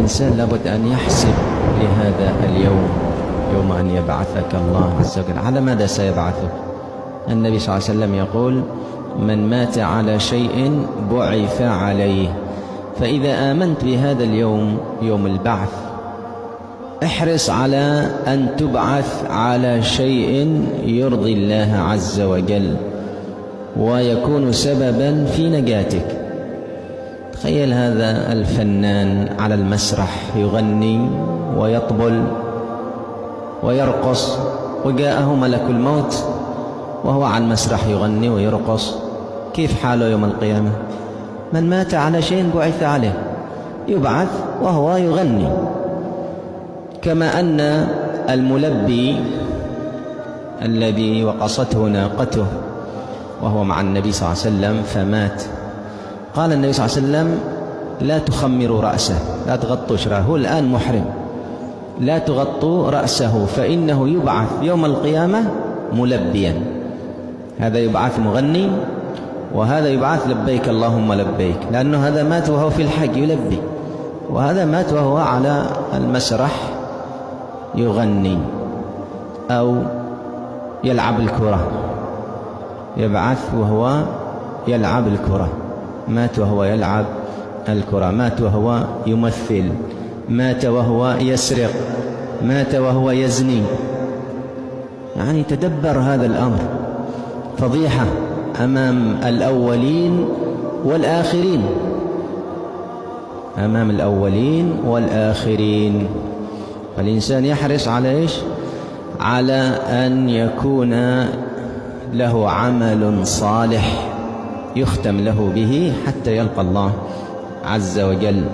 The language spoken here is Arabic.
الإنسان لابد أن يحسب لهذا اليوم، يوم أن يبعثك الله عز وجل. على ماذا سيبعثك؟ النبي صلى الله عليه وسلم يقول: من مات على شيء بعث عليه. فإذا آمنت بهذا اليوم، يوم البعث، احرص على أن تبعث على شيء يرضي الله عز وجل ويكون سببا في نجاتك. تخيل هذا الفنان على المسرح يغني ويطبل ويرقص، وجاءه ملك الموت وهو على المسرح يغني ويرقص، كيف حاله يوم القيامة؟ من مات على شيء بعث عليه، يبعث وهو يغني. كما أن الملبي الذي وقصته ناقته وهو مع النبي صلى الله عليه وسلم فمات، قال النبي صلى الله عليه وسلم: لا تخمروا رأسه، لا تغطوا شراه، هو الآن محرم، لا تغطوا رأسه فإنه يبعث يوم القيامة ملبيا. هذا يبعث مغني وهذا يبعث لبيك اللهم لبيك، لأنه هذا مات وهو في الحج يلبي، وهذا مات وهو على المسرح يغني أو يلعب الكرة. يبعث وهو يلعب الكرة، مات وهو يلعب الكرة، مات وهو يمثل، مات وهو يسرق، مات وهو يزني. يعني تدبر هذا الأمر، فضيحة أمام الأولين والآخرين، أمام الأولين والآخرين. فالإنسان يحرص على إيش؟ على أن يكون له عمل صالح يختم له به حتى يلقى الله عز وجل.